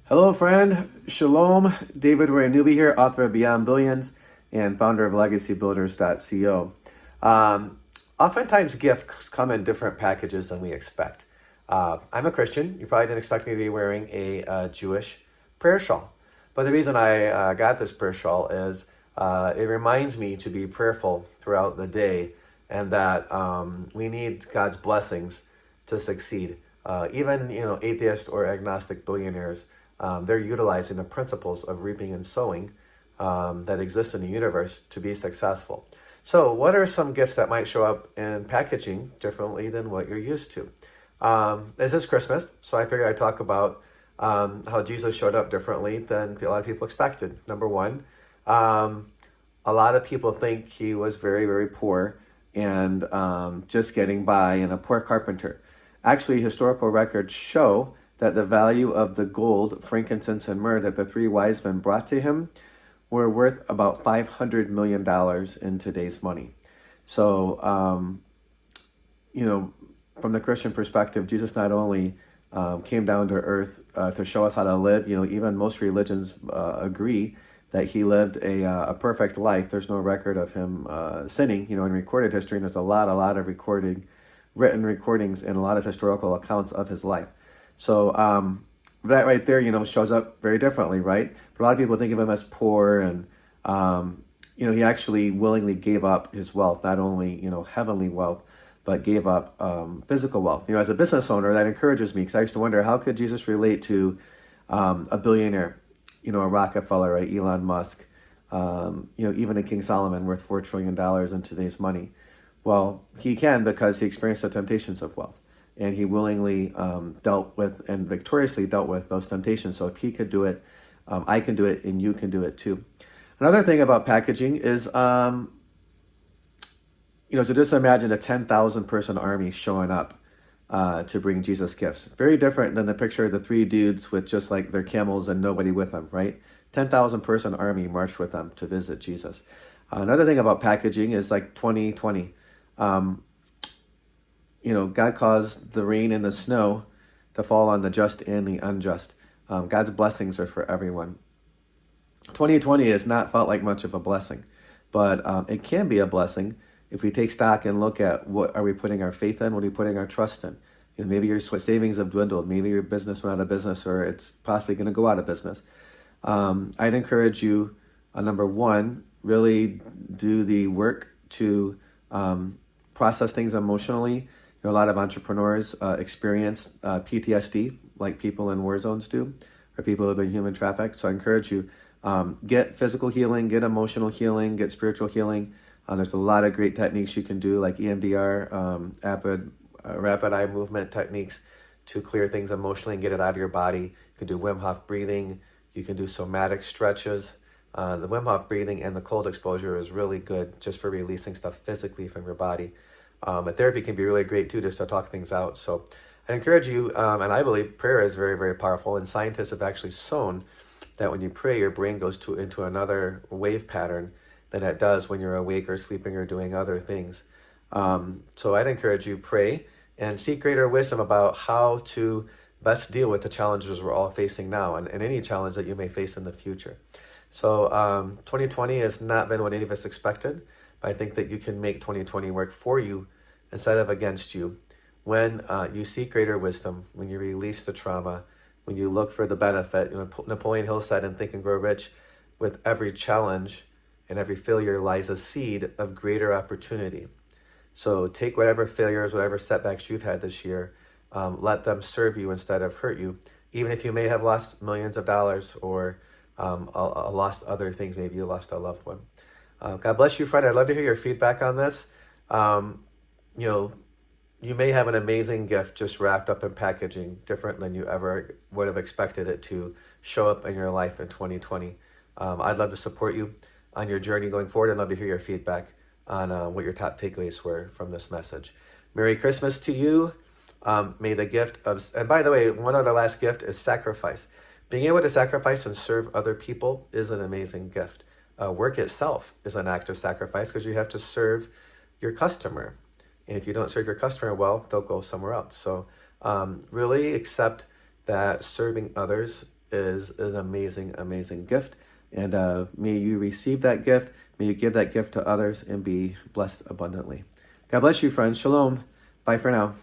Hello, friend. Shalom. David Ray-Newby here, author of Beyond Billions and founder of LegacyBuilders.co. Oftentimes, gifts come in different packages than we expect. I'm a Christian. You probably didn't expect me to be wearing a Jewish prayer shawl. But the reason I got this prayer shawl is it reminds me to be prayerful throughout the day and that we need God's blessings to succeed. Even atheist or agnostic billionaires, they're utilizing the principles of reaping and sowing that exist in the universe to be successful. So what are some gifts that might show up in packaging differently than what you're used to? This is Christmas, so I figured I'd talk about how Jesus showed up differently than a lot of people expected. Number one, a lot of people think he was very, very poor and just getting by and a poor carpenter. Actually, historical records show that the value of the gold, frankincense, and myrrh that the three wise men brought to him were worth about $500 million in today's money. So, from the Christian perspective, Jesus not only came down to earth to show us how to live, even most religions agree that he lived a perfect life. There's no record of him sinning, in recorded history, and there's a lot of written recordings and a lot of historical accounts of his life. So that right there, shows up very differently, right? But a lot of people think of him as poor, and he actually willingly gave up his wealth, not only heavenly wealth, but gave up physical wealth. As a business owner, that encourages me because I used to wonder, how could Jesus relate to a billionaire, a Rockefeller, right? Elon Musk, even a King Solomon worth $4 trillion in today's money. Well, he can because he experienced the temptations of wealth. And he willingly dealt with and victoriously dealt with those temptations. So if he could do it, I can do it, and you can do it too. Another thing about packaging is, so just imagine a 10,000 person army showing up to bring Jesus gifts. Very different than the picture of the three dudes with just like their camels and nobody with them, right? 10,000 person army marched with them to visit Jesus. Another thing about packaging is like 2020. God caused the rain and the snow to fall on the just and the unjust. God's blessings are for everyone. 2020 has not felt like much of a blessing, but it can be a blessing if we take stock and look at what are we putting our faith in, what are we putting our trust in. Maybe your savings have dwindled, maybe your business went out of business, or it's possibly going to go out of business. I'd encourage you, number one, really do the work to process things emotionally. A lot of entrepreneurs experience PTSD, like people in war zones do, or people who have been human trafficked. So I encourage you, get physical healing, get emotional healing, get spiritual healing. There's a lot of great techniques you can do, like EMDR, rapid eye movement techniques to clear things emotionally and get it out of your body. You can do Wim Hof breathing. You can do somatic stretches. The Wim Hof breathing and the cold exposure is really good just for releasing stuff physically from your body. But therapy can be really great too, just to talk things out. So I encourage you, and I believe prayer is very, very powerful. And scientists have actually shown that when you pray, your brain goes into another wave pattern than it does when you're awake or sleeping or doing other things. So I'd encourage you, pray and seek greater wisdom about how to best deal with the challenges we're all facing now and any challenge that you may face in the future. So 2020 has not been what any of us expected, but I think that you can make 2020 work for you instead of against you when you seek greater wisdom, when you release the trauma, when you look for the benefit. Napoleon Hill said in Think and Grow Rich, with every challenge and every failure lies a seed of greater opportunity. So take whatever failures, whatever setbacks you've had this year, let them serve you instead of hurt you, even if you may have lost millions of dollars or lost other things. Maybe you lost a loved one. God bless you, friend. I'd love to hear your feedback on this. You may have an amazing gift just wrapped up in packaging, different than you ever would have expected it to show up in your life in 2020. I'd love to support you on your journey going forward. I'd love to hear your feedback on what your top takeaways were from this message. Merry Christmas to you. May the gift of, and by the way, one other last gift is sacrifice. Being able to sacrifice and serve other people is an amazing gift. Work itself is an act of sacrifice because you have to serve your customer. And if you don't serve your customer well, they'll go somewhere else. So really accept that serving others is an amazing, amazing gift. And may you receive that gift. May you give that gift to others and be blessed abundantly. God bless you, friends. Shalom. Bye for now.